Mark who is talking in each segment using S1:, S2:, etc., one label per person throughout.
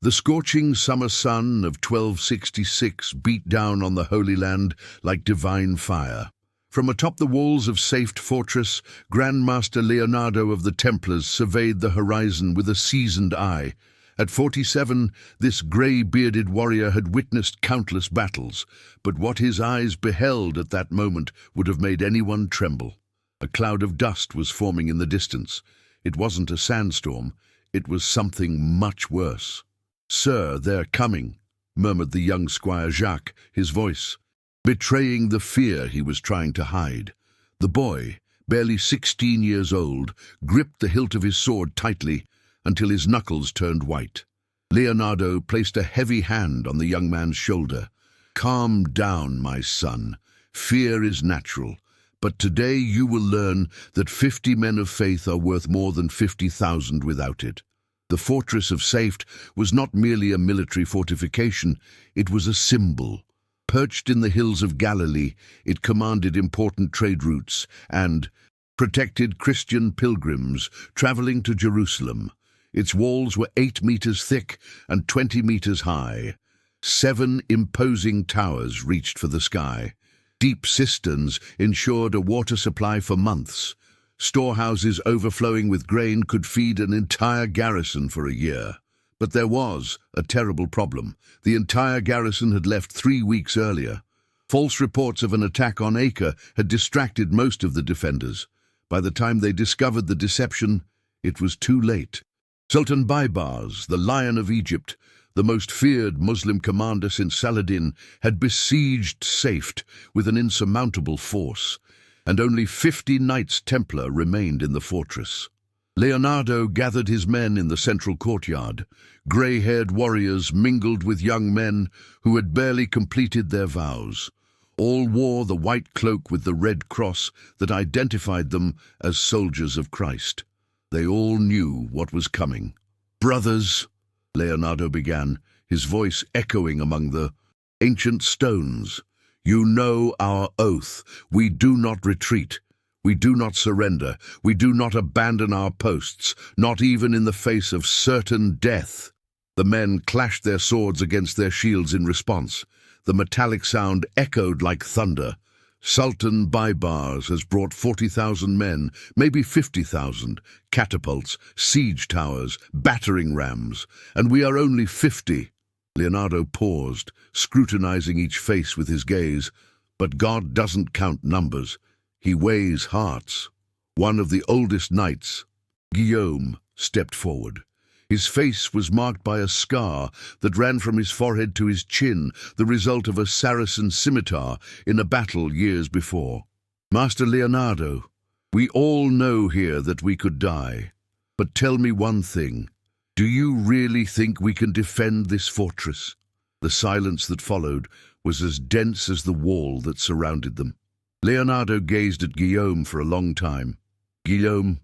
S1: The scorching summer sun of 1266 beat down on the Holy Land like divine fire. From atop the walls of Safed Fortress, Grand Master Leonardo of the Templars surveyed the horizon with a seasoned eye. At 47, this grey-bearded warrior had witnessed countless battles, but what his eyes beheld at that moment would have made anyone tremble. A cloud of dust was forming in the distance. It wasn't a sandstorm, it was something much worse. "Sir, they're coming," murmured the young Squire Jacques, his voice betraying the fear he was trying to hide. The boy, barely 16 years old, gripped the hilt of his sword tightly until his knuckles turned white. Leonardo placed a heavy hand on the young man's shoulder. "Calm down, my son. Fear is natural, but today you will learn that 50 men of faith are worth more than 50,000 without it." The fortress of Safed was not merely a military fortification, it was a symbol. Perched in the hills of Galilee, it commanded important trade routes and protected Christian pilgrims traveling to Jerusalem. Its walls were 8 meters thick and 20 meters high. 7 imposing towers reached for the sky. Deep cisterns ensured a water supply for months. Storehouses overflowing with grain could feed an entire garrison for a year. But there was a terrible problem. The entire garrison had left 3 weeks earlier. False reports of an attack on Acre had distracted most of the defenders. By the time they discovered the deception, it was too late. Sultan Baibars, the Lion of Egypt, the most feared Muslim commander since Saladin, had besieged Safed with an insurmountable force, and only 50 Knights Templar remained in the fortress. Leonardo gathered his men in the central courtyard. Grey-haired warriors mingled with young men who had barely completed their vows. All wore the white cloak with the red cross that identified them as soldiers of Christ. They all knew what was coming. "Brothers," Leonardo began, his voice echoing among the ancient stones, "you know our oath. We do not retreat. We do not surrender. We do not abandon our posts, not even in the face of certain death." The men clashed their swords against their shields in response. The metallic sound echoed like thunder. "Sultan Baibars has brought 40,000 men, maybe 50,000, catapults, siege towers, battering rams, and we are only 50. Leonardo paused, scrutinizing each face with his gaze. But God doesn't count numbers. He weighs hearts. One of the oldest knights, Guillaume, stepped forward. His face was marked by a scar that ran from his forehead to his chin, the result of a Saracen scimitar in a battle years before. "Master Leonardo, we all know here that we could die. But tell me one thing. Do you really think we can defend this fortress?" The silence that followed was as dense as the wall that surrounded them. Leonardo gazed at Guillaume for a long time. "Guillaume,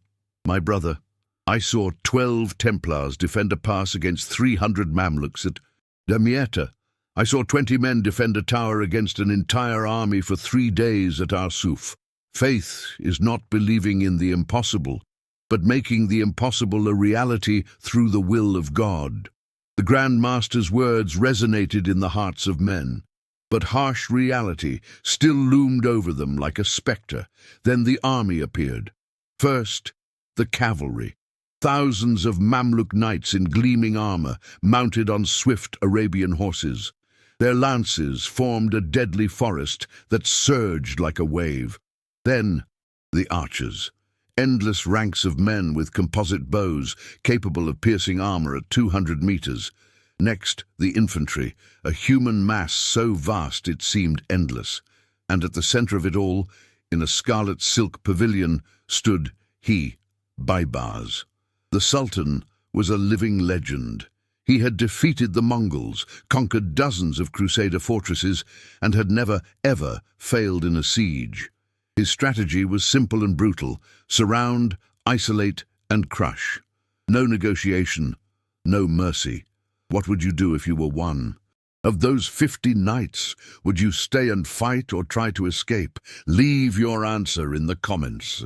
S1: my brother, I saw 12 Templars defend a pass against 300 Mamluks at Damietta. I saw 20 men defend a tower against an entire army for 3 days at Arsuf. Faith is not believing in the impossible, but making the impossible a reality through the will of God." The Grand Master's words resonated in the hearts of men. But harsh reality still loomed over them like a spectre. Then the army appeared. First, the cavalry. Thousands of Mamluk knights in gleaming armor, mounted on swift Arabian horses. Their lances formed a deadly forest that surged like a wave. Then, the archers. Endless ranks of men with composite bows, capable of piercing armor at 200 meters. Next, the infantry, a human mass so vast it seemed endless. And at the center of it all, in a scarlet silk pavilion, stood he, Baibars. The Sultan was a living legend. He had defeated the Mongols, conquered dozens of Crusader fortresses, and had never, ever failed in a siege. His strategy was simple and brutal: surround, isolate, and crush. No negotiation, no mercy. What would you do if you were one? Of those 50 knights, would you stay and fight or try to escape? Leave your answer in the comments.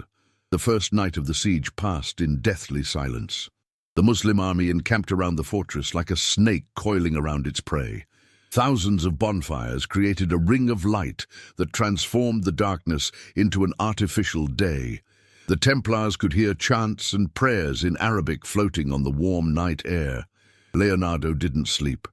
S1: The first night of the siege passed in deathly silence. The Muslim army encamped around the fortress like a snake coiling around its prey. Thousands of bonfires created a ring of light that transformed the darkness into an artificial day. The Templars could hear chants and prayers in Arabic floating on the warm night air. Leonardo didn't sleep.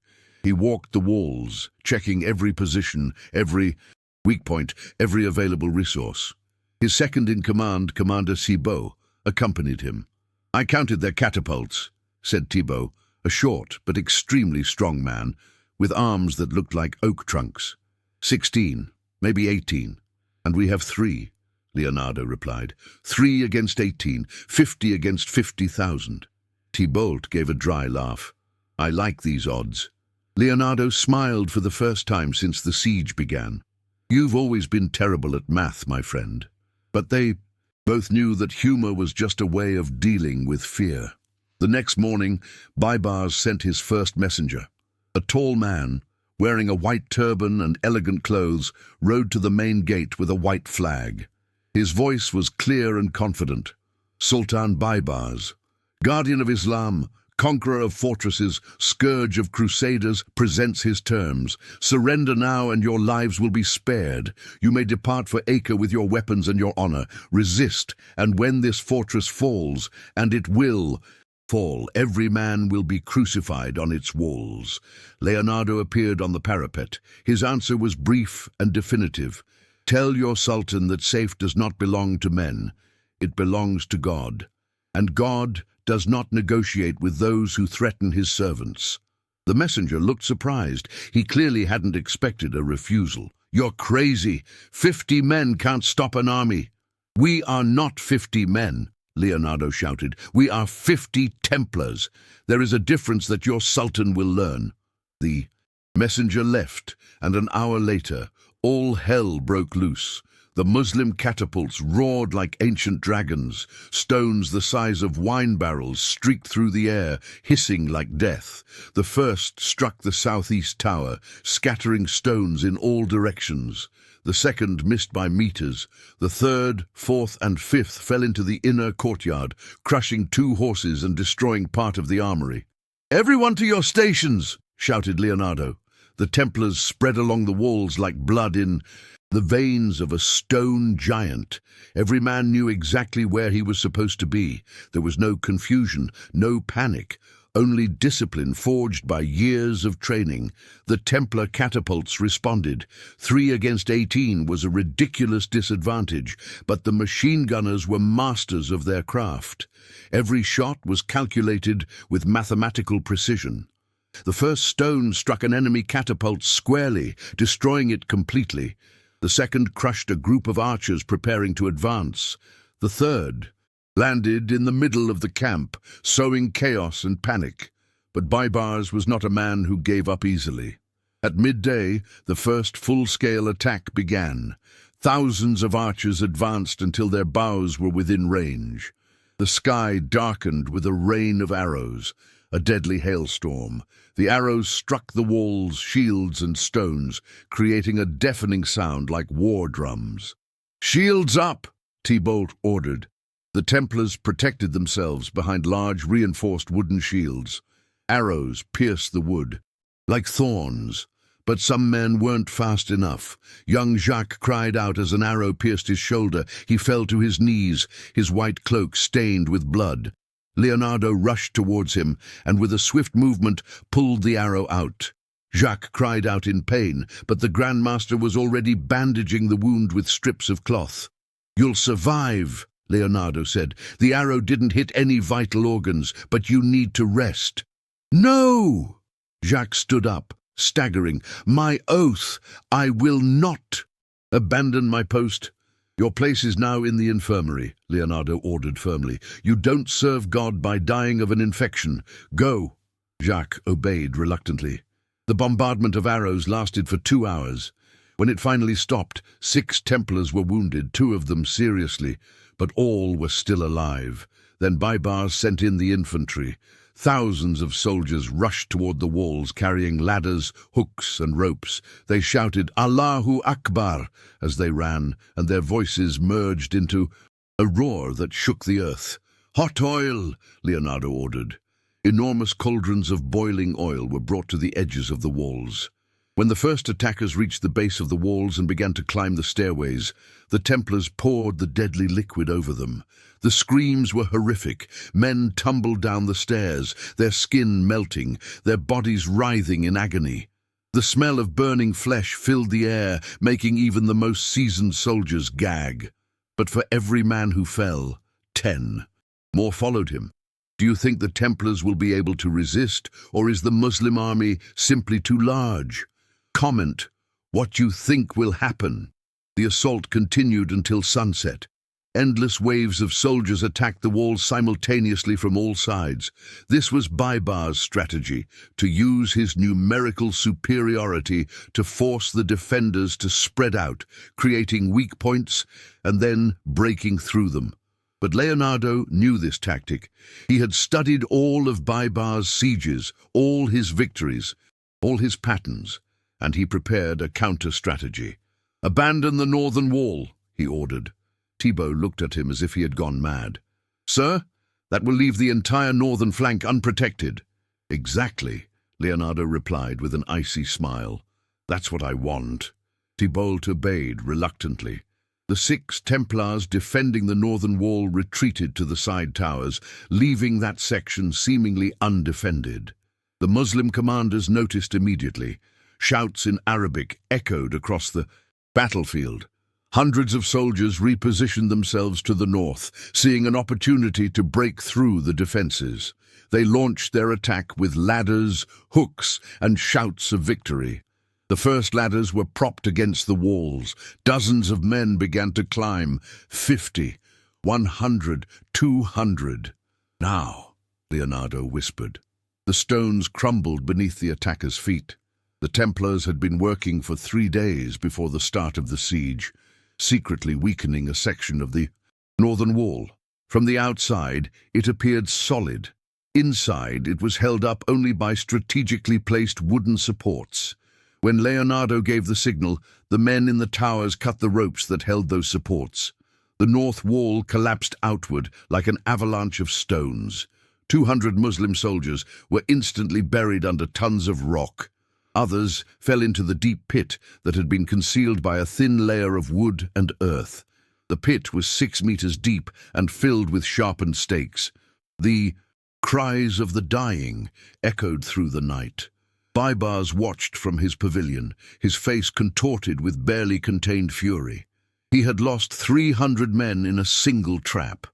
S1: He walked the walls, checking every position, every weak point, every available resource. His second-in-command, Commander Thibault, accompanied him. "I counted their catapults," said Thibault, a short but extremely strong man, with arms that looked like oak trunks. 16, maybe 18. "And we have 3, Leonardo replied. 3 against 18, 50 against 50,000. Thibault gave a dry laugh. "I like these odds." Leonardo smiled for the first time since the siege began. "You've always been terrible at math, my friend." But they both knew that humor was just a way of dealing with fear. The next morning, Baibars sent his first messenger. A tall man, wearing a white turban and elegant clothes, rode to the main gate with a white flag. His voice was clear and confident. "Sultan Baibars, guardian of Islam, conqueror of fortresses, scourge of crusaders, presents his terms. Surrender now and your lives will be spared. You may depart for Acre with your weapons and your honor. Resist, and when this fortress falls, and it will fall, every man will be crucified on its walls." Leonardo appeared on the parapet. His answer was brief and definitive. "Tell your sultan that safe does not belong to men. It belongs to God. And God does not negotiate with those who threaten his servants." The messenger looked surprised. He clearly hadn't expected a refusal. "You're crazy. 50 men can't stop an army." "We are not 50 men," Leonardo shouted. "We are 50 Templars. There is a difference that your sultan will learn." The messenger left, and an hour later, all hell broke loose. The Muslim catapults roared like ancient dragons. Stones the size of wine barrels streaked through the air, hissing like death. The first struck the southeast tower, scattering stones in all directions. The second missed by meters. The third, fourth, and fifth fell into the inner courtyard, crushing 2 horses and destroying part of the armory. "Everyone to your stations!" shouted Leonardo. The Templars spread along the walls like blood in the veins of a stone giant. Every man knew exactly where he was supposed to be. There was no confusion, no panic, only discipline forged by years of training. The Templar catapults responded. 3 against 18 was a ridiculous disadvantage, but the machine gunners were masters of their craft. Every shot was calculated with mathematical precision. The first stone struck an enemy catapult squarely, destroying it completely. The second crushed a group of archers preparing to advance. The third landed in the middle of the camp, sowing chaos and panic. But Baibars was not a man who gave up easily. At midday, the first full-scale attack began. Thousands of archers advanced until their bows were within range. The sky darkened with a rain of arrows, a deadly hailstorm. The arrows struck the walls, shields, and stones, creating a deafening sound like war drums. "Shields up!" Thibault ordered. The Templars protected themselves behind large reinforced wooden shields. Arrows pierced the wood, like thorns, but some men weren't fast enough. Young Jacques cried out as an arrow pierced his shoulder. He fell to his knees, his white cloak stained with blood. Leonardo rushed towards him, and with a swift movement pulled the arrow out. Jacques cried out in pain, but the Grand Master was already bandaging the wound with strips of cloth. "You'll survive," Leonardo said. "The arrow didn't hit any vital organs, but you need to rest." "No!" Jacques stood up, staggering. "My oath, I will not abandon my post." "Your place is now in the infirmary," Leonardo ordered firmly. "You don't serve God by dying of an infection. Go." Jacques obeyed reluctantly. The bombardment of arrows lasted for 2 hours. When it finally stopped, 6 Templars were wounded, 2 of them seriously, but all were still alive. Then Baibars sent in the infantry. Thousands of soldiers rushed toward the walls, carrying ladders, hooks, and ropes. They shouted, "Allahu Akbar," as they ran, and their voices merged into a roar that shook the earth. "Hot oil," Leonardo ordered. Enormous cauldrons of boiling oil were brought to the edges of the walls. When the first attackers reached the base of the walls and began to climb the stairways, the Templars poured the deadly liquid over them. The screams were horrific. Men tumbled down the stairs, their skin melting, their bodies writhing in agony. The smell of burning flesh filled the air, making even the most seasoned soldiers gag. But for every man who fell, 10 more followed him. Do you think the Templars will be able to resist, or is the Muslim army simply too large? Comment what you think will happen. The assault continued until sunset. Endless waves of soldiers attacked the walls simultaneously from all sides. This was Baibar's strategy, to use his numerical superiority to force the defenders to spread out, creating weak points and then breaking through them. But Leonardo knew this tactic. He had studied all of Baibar's sieges, all his victories, all his patterns, and he prepared a counter-strategy. "Abandon the northern wall," he ordered. Thibaut looked at him as if he had gone mad. "Sir, that will leave the entire northern flank unprotected." "Exactly," Leonardo replied with an icy smile. "That's what I want." Thibaut obeyed reluctantly. The 6 Templars defending the northern wall retreated to the side towers, leaving that section seemingly undefended. The Muslim commanders noticed immediately. Shouts in Arabic echoed across the battlefield. Hundreds of soldiers repositioned themselves to the north, seeing an opportunity to break through the defenses. They launched their attack with ladders, hooks, and shouts of victory. The first ladders were propped against the walls. Dozens of men began to climb. 50, 100, 200. "Now," Leonardo whispered. The stones crumbled beneath the attackers' feet. The Templars had been working for 3 days before the start of the siege, secretly weakening a section of the northern wall. From the outside, it appeared solid. Inside, it was held up only by strategically placed wooden supports. When Leonardo gave the signal, the men in the towers cut the ropes that held those supports. The north wall collapsed outward like an avalanche of stones. 200 Muslim soldiers were instantly buried under tons of rock. Others fell into the deep pit that had been concealed by a thin layer of wood and earth. The pit was 6 meters deep and filled with sharpened stakes. The cries of the dying echoed through the night. Baibars watched from his pavilion, his face contorted with barely contained fury. He had lost 300 men in a single trap.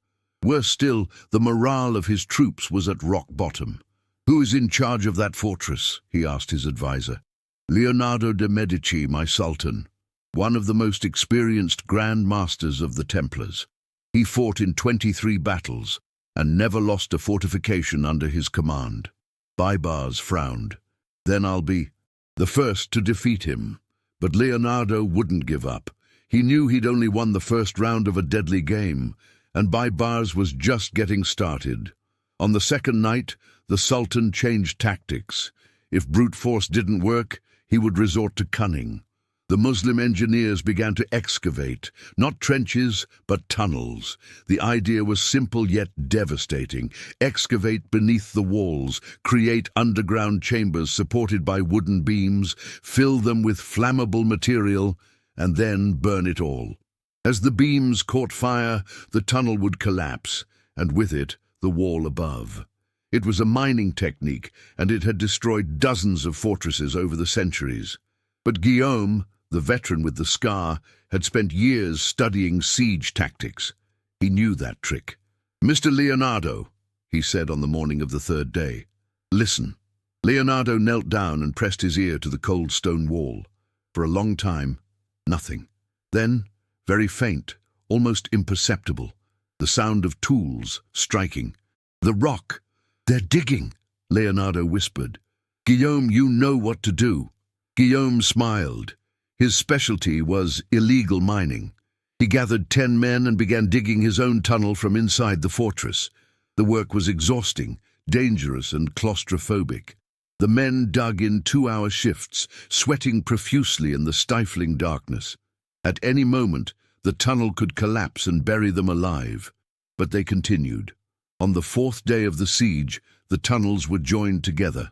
S1: Worse still, the morale of his troops was at rock bottom. "Who is in charge of that fortress?" he asked his advisor. "Leonardo de' Medici, my sultan, one of the most experienced Grand Masters of the Templars. He fought in 23 battles and never lost a fortification under his command." Baibars frowned. "Then I'll be the first to defeat him." But Leonardo wouldn't give up. He knew he'd only won the first round of a deadly game, and Baibars was just getting started. On the second night, the Sultan changed tactics. If brute force didn't work, he would resort to cunning. The Muslim engineers began to excavate, not trenches, but tunnels. The idea was simple yet devastating. Excavate beneath the walls, create underground chambers supported by wooden beams, fill them with flammable material, and then burn it all. As the beams caught fire, the tunnel would collapse, and with it, the wall above. It was a mining technique, and it had destroyed dozens of fortresses over the centuries. But Guillaume, the veteran with the scar, had spent years studying siege tactics. He knew that trick. "Mr. Leonardo," he said on the morning of the 3rd day, "listen." Leonardo knelt down and pressed his ear to the cold stone wall. For a long time, nothing. Then, very faint, almost imperceptible, the sound of tools striking. "The rock! They're digging," Leonardo whispered. "Guillaume, you know what to do." Guillaume smiled. His specialty was illegal mining. He gathered 10 men and began digging his own tunnel from inside the fortress. The work was exhausting, dangerous, and claustrophobic. The men dug in 2-hour shifts, sweating profusely in the stifling darkness. At any moment, the tunnel could collapse and bury them alive. But they continued. On the 4th day of the siege, the tunnels were joined together.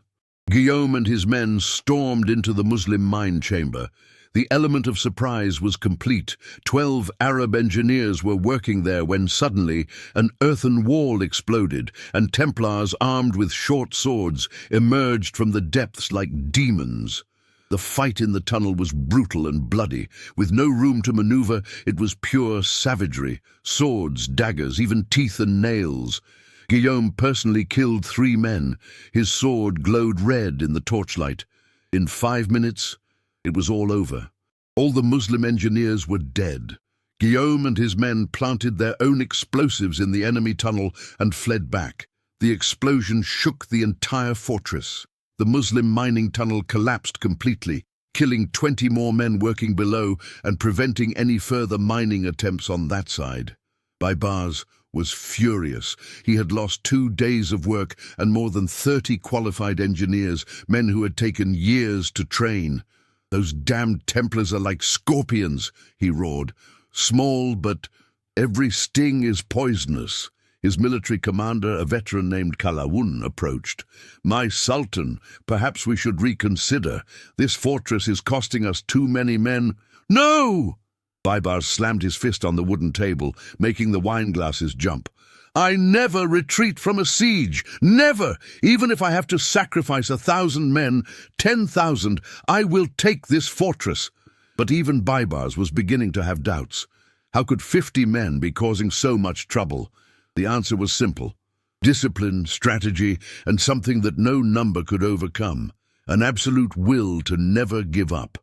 S1: Guillaume and his men stormed into the Muslim mine chamber. The element of surprise was complete. 12 Arab engineers were working there when suddenly an earthen wall exploded, and Templars armed with short swords emerged from the depths like demons. The fight in the tunnel was brutal and bloody. With no room to maneuver, it was pure savagery. Swords, daggers, even teeth and nails. Guillaume personally killed 3 men. His sword glowed red in the torchlight. In 5 minutes, it was all over. All the Muslim engineers were dead. Guillaume and his men planted their own explosives in the enemy tunnel and fled back. The explosion shook the entire fortress. The Muslim mining tunnel collapsed completely, killing 20 more men working below and preventing any further mining attempts on that side. Baibars was furious. He had lost 2 days of work and more than 30 qualified engineers, men who had taken years to train. "Those damned Templars are like scorpions," he roared. "Small, but every sting is poisonous." His military commander, a veteran named Kalawun, approached. "My Sultan, perhaps we should reconsider. This fortress is costing us too many men." "No!" Baibars slammed his fist on the wooden table, making the wine glasses jump. "I never retreat from a siege. Never! Even if I have to sacrifice 1,000 men, 10,000, I will take this fortress." But even Baibars was beginning to have doubts. How could 50 men be causing so much trouble? The answer was simple. Discipline, strategy, and something that no number could overcome. An absolute will to never give up.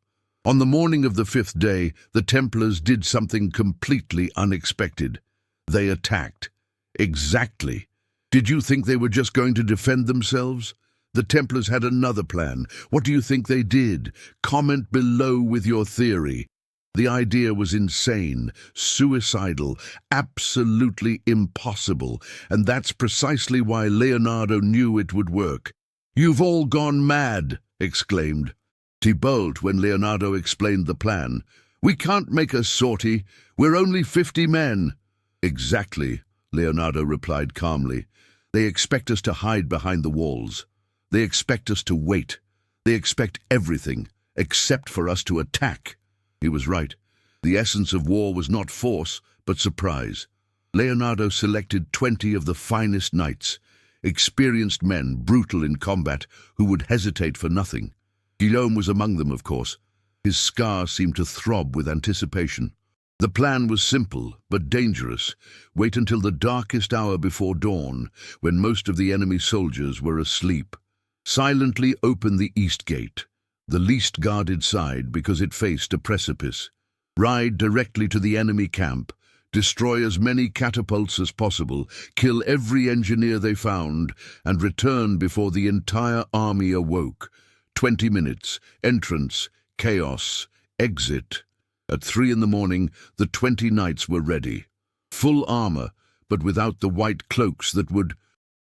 S1: On the morning of the 5th day, the Templars did something completely unexpected. They attacked. Exactly. Did you think they were just going to defend themselves? The Templars had another plan. What do you think they did? Comment below with your theory. The idea was insane, suicidal, absolutely impossible, and that's precisely why Leonardo knew it would work. "You've all gone mad!" exclaimed Thibault when Leonardo explained the plan. "We can't make a sortie. We're only 50 men." "Exactly," Leonardo replied calmly. "They expect us to hide behind the walls. They expect us to wait. They expect everything, except for us to attack." He was right. The essence of war was not force, but surprise. Leonardo selected 20 of the finest knights, experienced men, brutal in combat, who would hesitate for nothing. Guillaume was among them, of course. His scar seemed to throb with anticipation. The plan was simple, but dangerous. Wait until the darkest hour before dawn, when most of the enemy soldiers were asleep. Silently open the east gate, the least guarded side because it faced a precipice. Ride directly to the enemy camp, destroy as many catapults as possible, kill every engineer they found, and return before the entire army awoke. 20 minutes, entrance, chaos, exit. At 3 in the morning, the 20 knights were ready. Full armor, but without the white cloaks that would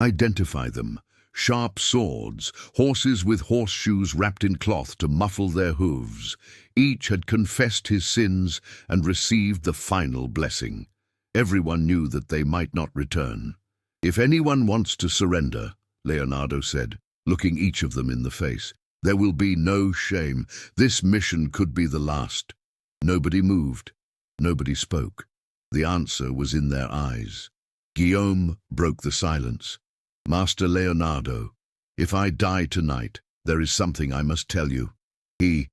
S1: identify them. Sharp swords, horses with horseshoes wrapped in cloth to muffle their hooves. Each had confessed his sins and received the final blessing. Everyone knew that they might not return. "If anyone wants to surrender," Leonardo said, looking each of them in the face, "there will be no shame. This mission could be the last." Nobody moved. Nobody spoke. The answer was in their eyes. Guillaume broke the silence. "Master Leonardo, if I die tonight, there is something I must tell you." He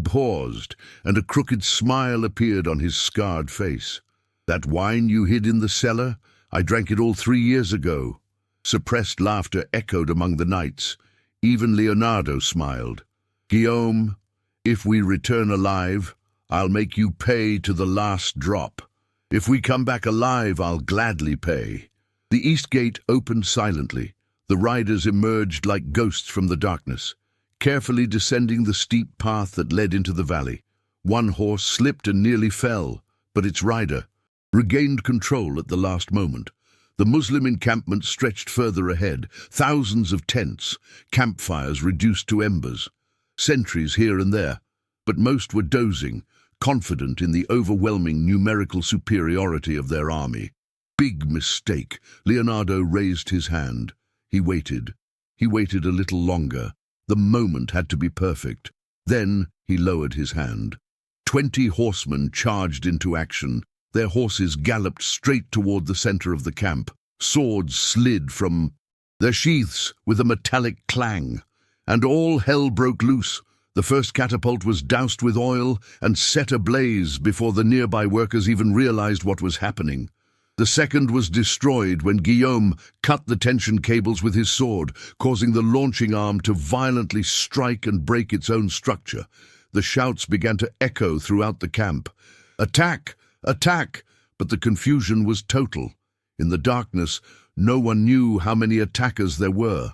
S1: paused, and a crooked smile appeared on his scarred face. "That wine you hid in the cellar? I drank it all 3 years ago." Suppressed laughter echoed among the knights. Even Leonardo smiled. "Guillaume, if we return alive, I'll make you pay to the last drop. If we come back alive, I'll gladly pay." The east gate opened silently. The riders emerged like ghosts from the darkness, carefully descending the steep path that led into the valley. One horse slipped and nearly fell, but its rider regained control at the last moment. The Muslim encampment stretched further ahead, thousands of tents, campfires reduced to embers, sentries here and there, but most were dozing, confident in the overwhelming numerical superiority of their army. "Big mistake." Leonardo raised his hand. He waited. He waited a little longer. The moment had to be perfect. Then he lowered his hand. 20 horsemen charged into action. Their horses galloped straight toward the center of the camp. Swords slid from their sheaths with a metallic clang, and all hell broke loose. The first catapult was doused with oil and set ablaze before the nearby workers even realized what was happening. The second was destroyed when Guillaume cut the tension cables with his sword, causing the launching arm to violently strike and break its own structure. The shouts began to echo throughout the camp. "Attack! Attack!" But the confusion was total. In the darkness, no one knew how many attackers there were.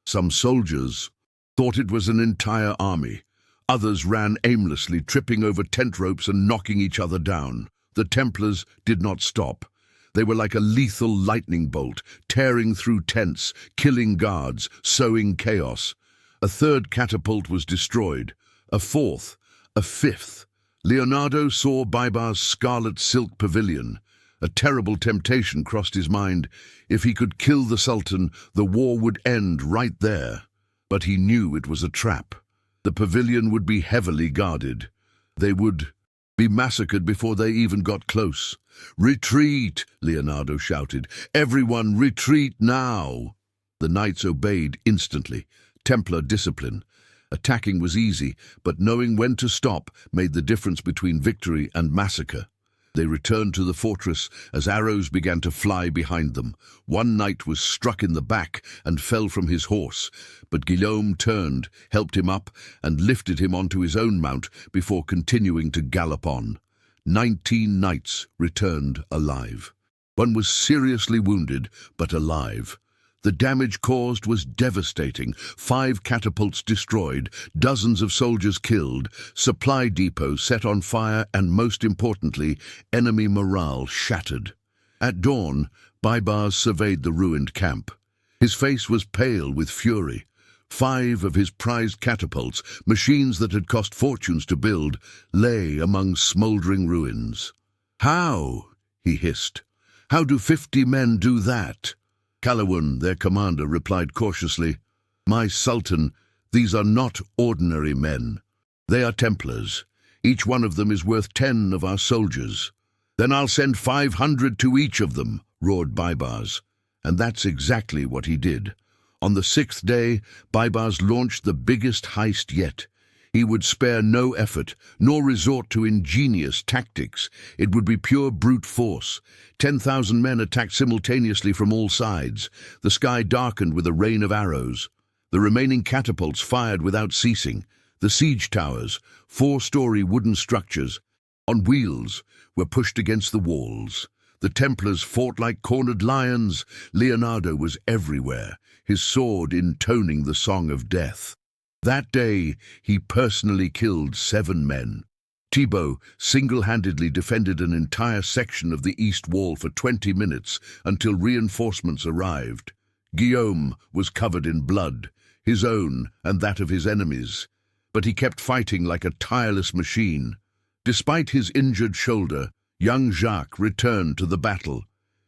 S1: Some soldiers thought it was an entire army. Others ran aimlessly, tripping over tent ropes and knocking each other down. The Templars did not stop. They were like a lethal lightning bolt, tearing through tents, killing guards, sowing chaos. A third catapult was destroyed. A fourth, a fifth. Leonardo saw Baibar's scarlet silk pavilion. A terrible temptation crossed his mind. If he could kill the Sultan, the war would end right there. But he knew it was a trap. The pavilion would be heavily guarded. They would be massacred before they even got close. "Retreat!" Leonardo shouted. "Everyone retreat now!" The knights obeyed instantly. Templar discipline. Attacking was easy, but knowing when to stop made the difference between victory and massacre. They returned to the fortress as arrows began to fly behind them. One knight was struck in the back and fell from his horse, but Guillaume turned, helped him up, and lifted him onto his own mount before continuing to gallop on. 19 knights returned alive. One was seriously wounded, but alive. The damage caused was devastating. 5 catapults destroyed, dozens of soldiers killed, supply depots set on fire, and most importantly, enemy morale shattered. At dawn, Baibar surveyed the ruined camp. His face was pale with fury. 5 of his prized catapults, machines that had cost fortunes to build, lay among smoldering ruins. "How?" he hissed. "How do 50 men do that?" Calawun, their commander, replied cautiously, "My Sultan, these are not ordinary men. They are Templars. Each one of them is worth 10 of our soldiers." "Then I'll send 500 to each of them," roared Baibars. And that's exactly what he did. On the 6th day, Baibars launched the biggest heist yet. He would spare no effort, nor resort to ingenious tactics. It would be pure brute force. 10,000 men attacked simultaneously from all sides. The sky darkened with a rain of arrows. The remaining catapults fired without ceasing. The siege towers, 4-story wooden structures, on wheels, were pushed against the walls. The Templars fought like cornered lions. Leonardo was everywhere, his sword intoning the song of death. That day, he personally killed 7 men. Thibaut single-handedly defended an entire section of the east wall for 20 minutes until reinforcements arrived. Guillaume was covered in blood, his own and that of his enemies, but he kept fighting like a tireless machine. Despite his injured shoulder, young Jacques returned to the battle.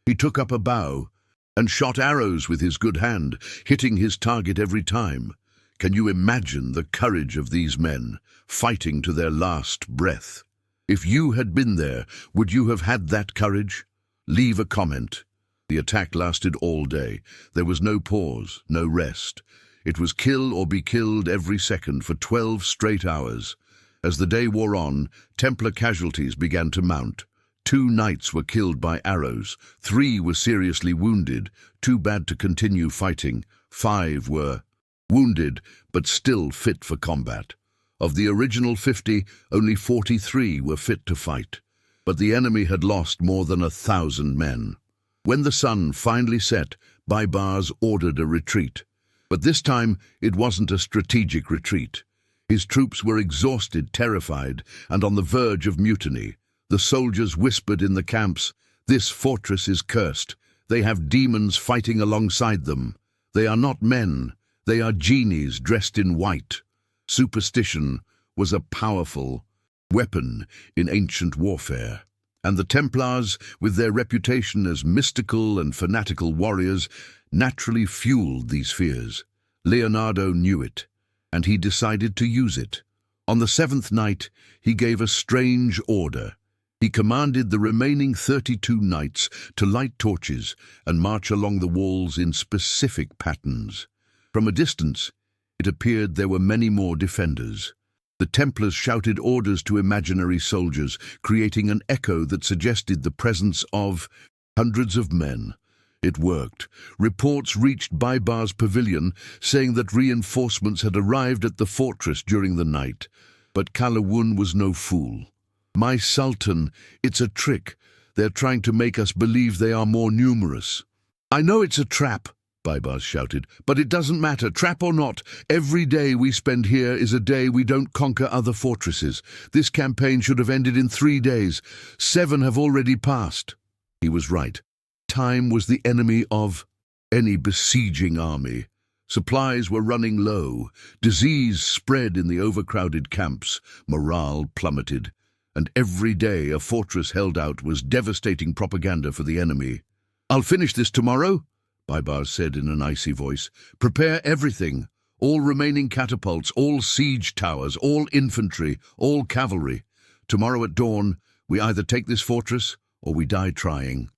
S1: He took up a bow and shot arrows with his good hand, hitting his target every time. Can you imagine the courage of these men, fighting to their last breath? If you had been there, would you have had that courage? Leave a comment. The attack lasted all day. There was no pause, no rest. It was kill or be killed every second for 12 straight hours. As the day wore on, Templar casualties began to mount. 2 knights were killed by arrows. 3 were seriously wounded, too bad to continue fighting. 5 were wounded, but still fit for combat. Of the original 50, only 43 were fit to fight. But the enemy had lost more than 1,000 men. When the sun finally set, Baibars ordered a retreat. But this time, it wasn't a strategic retreat. His troops were exhausted, terrified, and on the verge of mutiny. The soldiers whispered in the camps, "This fortress is cursed. They have demons fighting alongside them. They are not men. They are genies dressed in white." Superstition was a powerful weapon in ancient warfare. and the Templars, with their reputation as mystical and fanatical warriors, naturally fueled these fears. Leonardo knew it, and he decided to use it. On the seventh night, he gave a strange order. He commanded the remaining 32 knights to light torches and march along the walls in specific patterns. From a distance, it appeared there were many more defenders. The Templars shouted orders to imaginary soldiers, creating an echo that suggested the presence of hundreds of men. It worked. Reports reached Baibar's pavilion saying that reinforcements had arrived at the fortress during the night. But Kalawun was no fool. "My Sultan, it's a trick. They're trying to make us believe they are more numerous." "I know it's a trap," Baibar shouted, "but it doesn't matter, trap or not. Every day we spend here is a day we don't conquer other fortresses. This campaign should have ended in 3 days. 7 have already passed." He was right. Time was the enemy of any besieging army. Supplies were running low. Disease spread in the overcrowded camps. Morale plummeted. And every day a fortress held out was devastating propaganda for the enemy. "I'll finish this tomorrow," Baibar said in an icy voice. "Prepare everything. All remaining catapults, all siege towers, all infantry, all cavalry. Tomorrow at dawn, we either take this fortress or we die trying."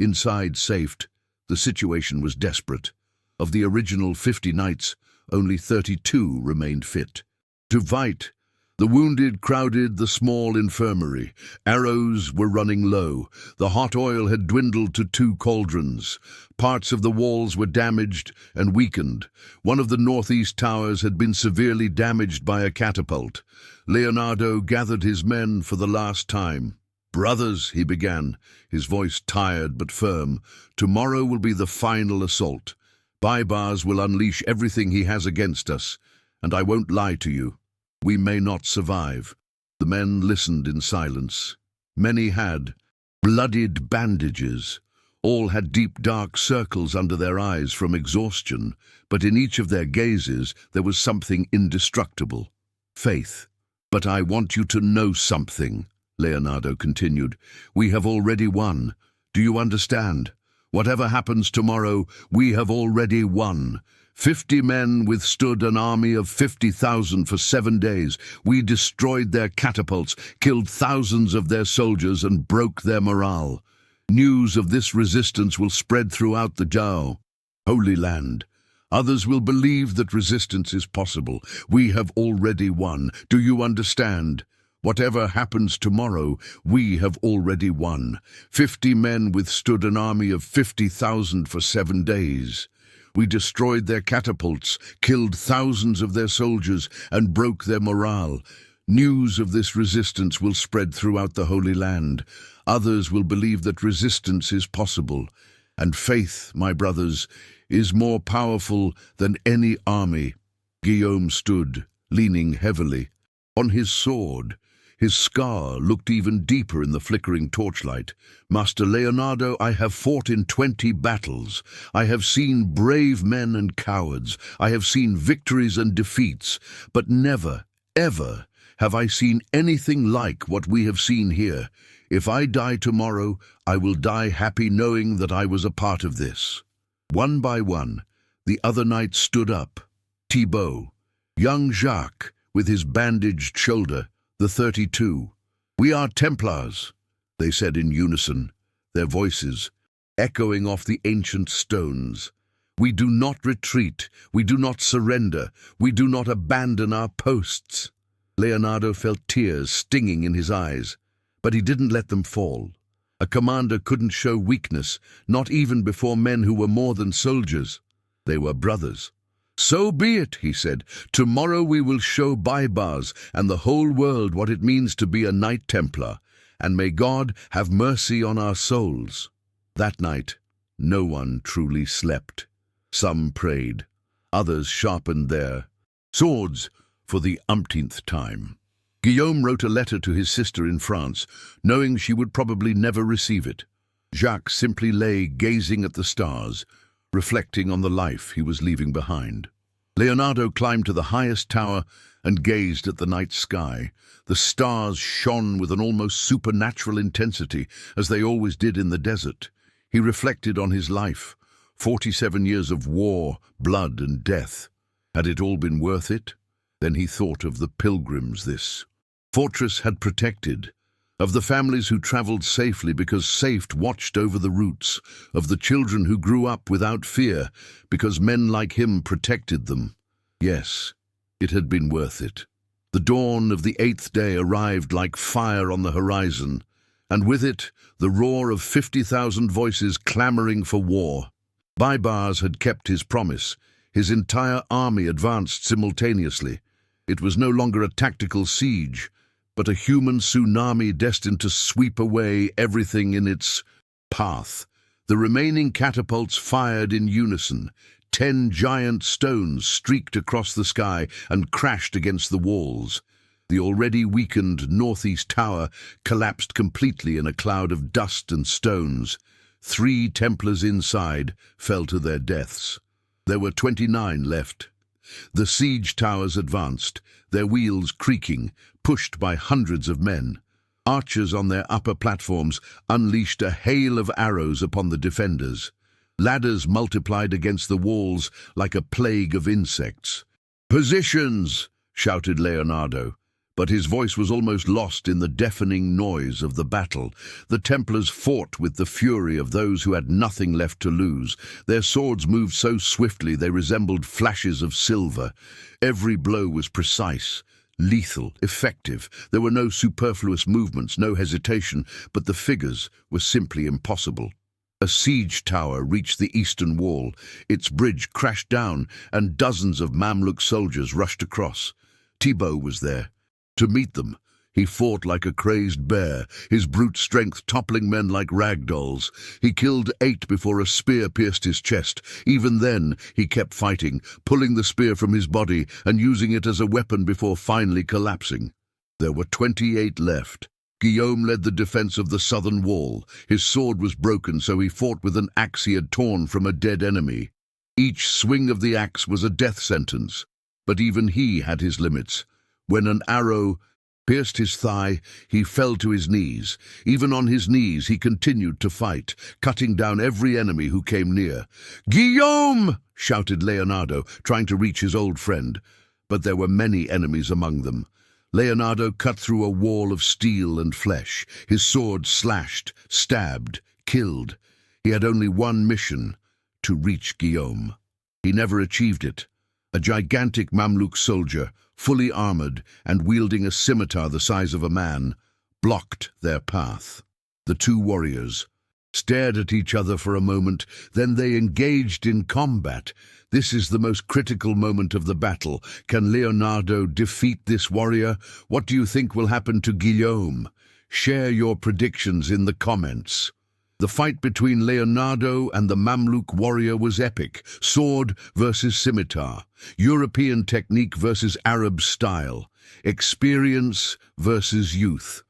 S1: Inside Safed, the situation was desperate. Of the original 50 knights, only 32 remained fit. To fight, the wounded crowded the small infirmary. Arrows were running low. The hot oil had dwindled to 2 cauldrons. Parts of the walls were damaged and weakened. One of the northeast towers had been severely damaged by a catapult. Leonardo gathered his men for the last time. "Brothers," he began, his voice tired but firm, "tomorrow will be the final assault. Baibars will unleash everything he has against us, and I won't lie to you. We may not survive." The men listened in silence. Many had bloodied bandages. All had deep dark circles under their eyes from exhaustion, but in each of their gazes there was something indestructible: faith. "But I want you to know something," Leonardo continued. "We have already won. Do you understand? Whatever happens tomorrow, we have already won. 50 men withstood an army of 50,000 for 7 days. We destroyed their catapults, killed thousands of their soldiers, and broke their morale. News of this resistance will spread throughout the Jao, Holy Land. Others will believe that resistance is possible. We have already won. Do you understand? Whatever happens tomorrow, we have already won. 50 men withstood an army of 50,000 for 7 days. We destroyed their catapults, killed thousands of their soldiers, and broke their morale. News of this resistance will spread throughout the Holy Land. Others will believe that resistance is possible. And faith, my brothers, is more powerful than any army." Guillaume stood, leaning heavily on his sword. His scar looked even deeper in the flickering torchlight. "Master Leonardo, I have fought in 20 battles. I have seen brave men and cowards. I have seen victories and defeats. But never, ever have I seen anything like what we have seen here. If I die tomorrow, I will die happy knowing that I was a part of this." One by one, the other knights stood up. Thibaut, young Jacques with his bandaged shoulder, the 32. "We are Templars," they said in unison, their voices echoing off the ancient stones. "We do not retreat, we do not surrender, we do not abandon our posts." Leonardo felt tears stinging in his eyes, but he didn't let them fall. A commander couldn't show weakness, not even before men who were more than soldiers. They were brothers. "So be it," he said. "Tomorrow we will show Baibars and the whole world what it means to be a Knight Templar, and may God have mercy on our souls." That night, no one truly slept. Some prayed. Others sharpened their swords for the umpteenth time. Guillaume wrote a letter to his sister in France, knowing she would probably never receive it. Jacques simply lay gazing at the stars, reflecting on the life he was leaving behind. Leonardo climbed to the highest tower and gazed at the night sky. The stars shone with an almost supernatural intensity, as they always did in the desert. He reflected on his life, 47 years of war, blood and death. Had it all been worth it? Then he thought of the pilgrims this fortress had protected, of the families who travelled safely because Safed watched over the routes, of the children who grew up without fear because men like him protected them. Yes, it had been worth it. The dawn of the 8th day arrived like fire on the horizon, and with it the roar of 50,000 voices clamouring for war. Baibars had kept his promise. His entire army advanced simultaneously. It was no longer a tactical siege, but a human tsunami destined to sweep away everything in its path. The remaining catapults fired in unison. 10 giant stones streaked across the sky and crashed against the walls. The already weakened northeast tower collapsed completely in a cloud of dust and stones. 3 Templars inside fell to their deaths. There were 29 left. The siege towers advanced, their wheels creaking, pushed by hundreds of men. Archers on their upper platforms unleashed a hail of arrows upon the defenders. Ladders multiplied against the walls like a plague of insects. "Positions!" shouted Leonardo, but his voice was almost lost in the deafening noise of the battle. The Templars fought with the fury of those who had nothing left to lose. Their swords moved so swiftly they resembled flashes of silver. Every blow was precise, lethal, effective. There were no superfluous movements, no hesitation, but the figures were simply impossible. A siege tower reached the eastern wall. Its bridge crashed down, and dozens of Mamluk soldiers rushed across. Thibaut was there. To meet them, he fought like a crazed bear, his brute strength toppling men like rag dolls. He killed 8 before a spear pierced his chest. Even then, he kept fighting, pulling the spear from his body and using it as a weapon before finally collapsing. There were 28 left. Guillaume led the defense of the southern wall. His sword was broken, so he fought with an axe he had torn from a dead enemy. Each swing of the axe was a death sentence, but even he had his limits. When an arrow pierced his thigh, he fell to his knees. Even on his knees, he continued to fight, cutting down every enemy who came near. "Guillaume!" shouted Leonardo, trying to reach his old friend. But there were many enemies among them. Leonardo cut through a wall of steel and flesh. His sword slashed, stabbed, killed. He had only one mission: to reach Guillaume. He never achieved it. A gigantic Mamluk soldier, fully armored and wielding a scimitar the size of a man, blocked their path. The 2 warriors stared at each other for a moment, then they engaged in combat. This is the most critical moment of the battle. Can Leonardo defeat this warrior? What do you think will happen to Guillaume? Share your predictions in the comments. The fight between Leonardo and the Mamluk warrior was epic. Sword versus scimitar. European technique versus Arab style. Experience versus youth.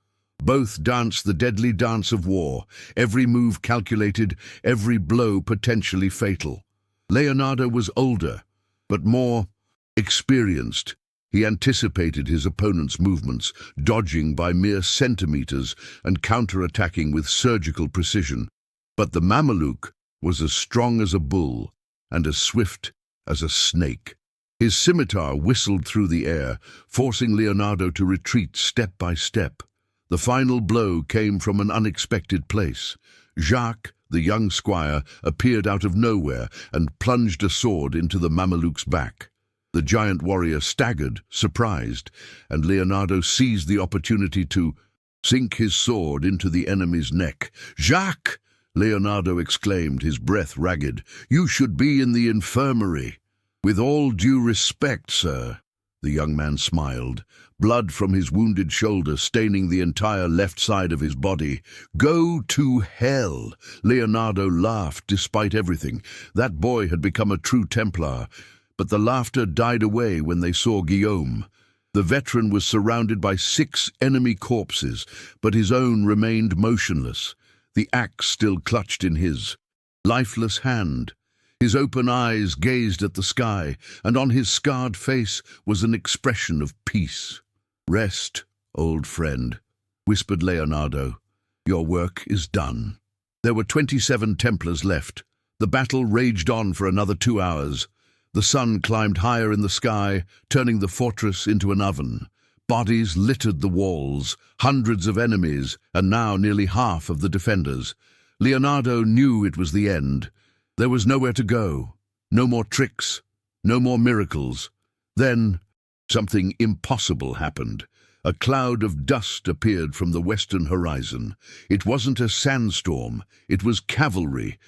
S1: Both danced the deadly dance of war. Every move calculated, every blow potentially fatal. Leonardo was older, but more experienced. He anticipated his opponent's movements, dodging by mere centimeters and counterattacking with surgical precision. But the Mameluke was as strong as a bull and as swift as a snake. His scimitar whistled through the air, forcing Leonardo to retreat step by step. The final blow came from an unexpected place. Jacques, the young squire, appeared out of nowhere and plunged a sword into the Mameluke's back. The giant warrior staggered, surprised, and Leonardo seized the opportunity to sink his sword into the enemy's neck. "Jacques!" Leonardo exclaimed, his breath ragged. "You should be in the infirmary." "With all due respect, sir," the young man smiled, blood from his wounded shoulder staining the entire left side of his body. "Go to hell!" Leonardo laughed despite everything. That boy had become a true Templar. But the laughter died away when they saw Guillaume. The veteran was surrounded by 6 enemy corpses, but his own remained motionless, the axe still clutched in his lifeless hand. His open eyes gazed at the sky, and on his scarred face was an expression of peace. "Rest, old friend," whispered Leonardo. "Your work is done." There were 27 Templars left. The battle raged on for another 2 hours. The sun climbed higher in the sky, turning the fortress into an oven. Bodies littered the walls, hundreds of enemies, and now nearly half of the defenders. Leonardo knew it was the end. There was nowhere to go, no more tricks, no more miracles. Then something impossible happened. A cloud of dust appeared from the western horizon. It wasn't a sandstorm, it was cavalry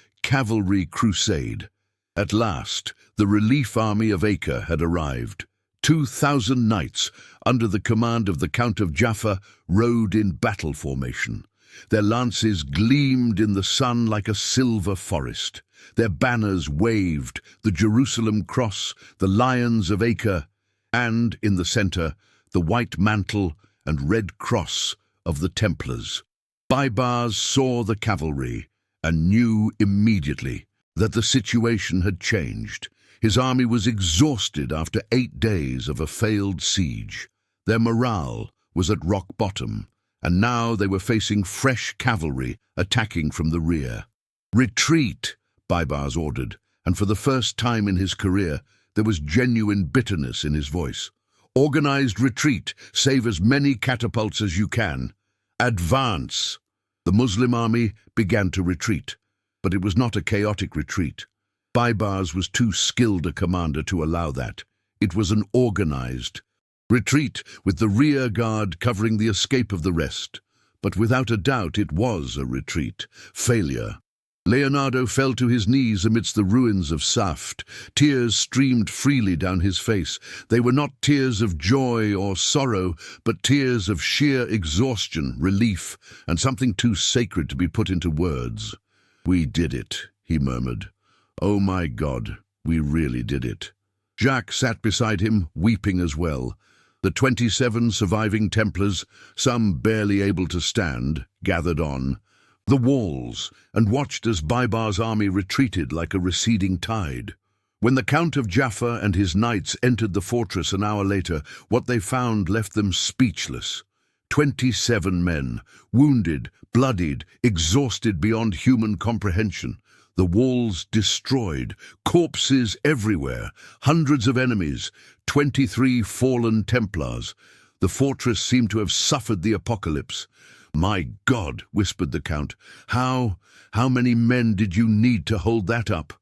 S1: crusade. At last, the relief army of Acre had arrived. 2,000 knights, under the command of the Count of Jaffa, rode in battle formation. Their lances gleamed in the sun like a silver forest. Their banners waved, the Jerusalem cross, the lions of Acre, and, in the center, the white mantle and red cross of the Templars. Baibars saw the cavalry and knew immediately that the situation had changed. His army was exhausted after 8 days of a failed siege. Their morale was at rock bottom, and now they were facing fresh cavalry attacking from the rear. "Retreat," Baibars ordered, and for the first time in his career, there was genuine bitterness in his voice. "Organized retreat. Save as many catapults as you can. Advance." The Muslim army began to retreat, but it was not a chaotic retreat. Baibars was too skilled a commander to allow that. It was an organized retreat, with the rear guard covering the escape of the rest. But without a doubt it was a retreat. Failure. Leonardo fell to his knees amidst the ruins of Saft. Tears streamed freely down his face. They were not tears of joy or sorrow, but tears of sheer exhaustion, relief, and something too sacred to be put into words. "We did it," he murmured. "Oh my God, we really did it." Jacques sat beside him, weeping as well. The 27 surviving Templars, some barely able to stand, gathered on the walls and watched as Baibars' army retreated like a receding tide. When the Count of Jaffa and his knights entered the fortress an hour later, what they found left them speechless. 27 men, wounded, bloodied, exhausted beyond human comprehension. The walls destroyed, corpses everywhere, hundreds of enemies, 23 fallen Templars. The fortress seemed to have suffered the apocalypse. "My God," whispered the Count, how many men did you need to hold that up?"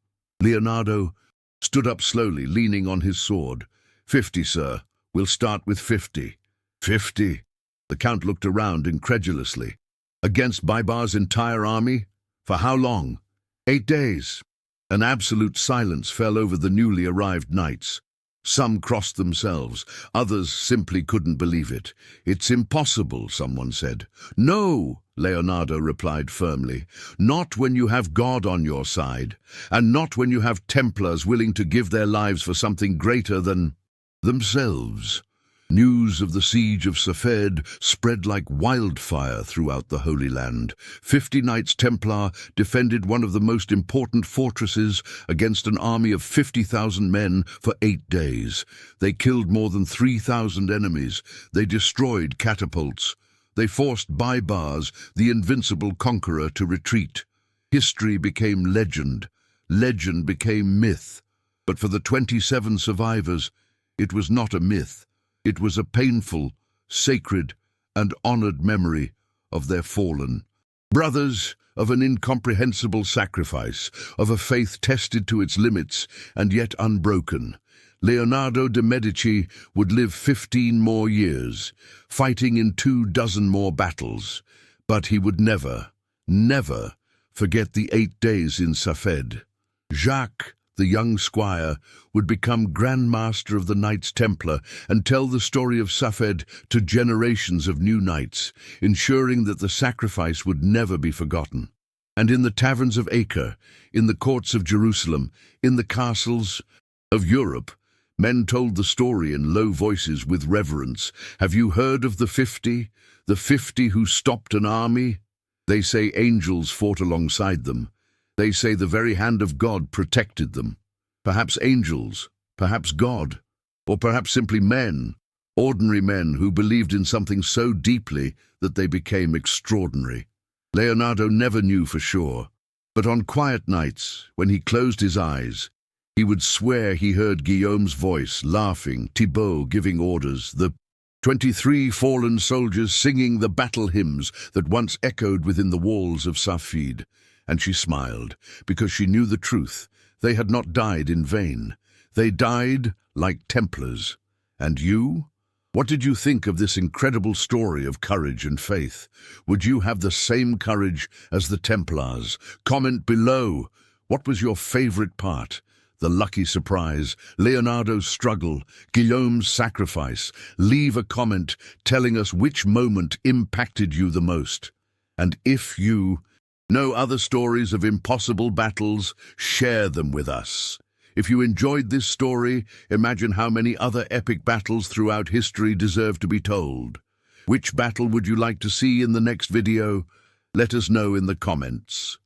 S1: Leonardo stood up slowly, leaning on his sword. 50, sir. We'll start with 50. 50? The Count looked around incredulously. Against Baibars' entire army? For how long? 8 days. An absolute silence fell over the newly arrived knights. Some crossed themselves, others simply couldn't believe it. "It's impossible," someone said. "No," Leonardo replied firmly. "Not when you have God on your side, and not when you have Templars willing to give their lives for something greater than themselves." News of the siege of Safed spread like wildfire throughout the Holy Land. 50 Knights Templar defended one of the most important fortresses against an army of 50,000 men for 8 days. They killed more than 3,000 enemies. They destroyed catapults. They forced Baibars, the invincible conqueror, to retreat. History became legend. Legend became myth. But for the 27 survivors, it was not a myth. It was a painful, sacred, and honored memory of their fallen brothers, of an incomprehensible sacrifice, of a faith tested to its limits and yet unbroken. Leonardo de' Medici would live 15 more years, fighting in 24 more battles, but he would never, never forget the 8 days in Safed. Jacques, the young squire, would become Grand Master of the Knights Templar and tell the story of Safed to generations of new knights, ensuring that the sacrifice would never be forgotten. And in the taverns of Acre, in the courts of Jerusalem, in the castles of Europe, men told the story in low voices with reverence. "Have you heard of the 50? The 50 who stopped an army? They say angels fought alongside them. They say the very hand of God protected them. Perhaps angels, perhaps God, or perhaps simply men, ordinary men who believed in something so deeply that they became extraordinary. Leonardo never knew for sure, but on quiet nights, when he closed his eyes, he would swear he heard Guillaume's voice laughing, Thibaut giving orders, the 23 fallen soldiers singing the battle hymns that once echoed within the walls of Safed. And she smiled, because she knew the truth. They had not died in vain. They died like Templars. And you? What did you think of this incredible story of courage and faith? Would you have the same courage as the Templars? Comment below. What was your favorite part? The lucky surprise, Leonardo's struggle, Guillaume's sacrifice. Leave a comment telling us which moment impacted you the most. And if you know other stories of impossible battles, share them with us. If you enjoyed this story, imagine how many other epic battles throughout history deserve to be told. Which battle would you like to see in the next video? Let us know in the comments.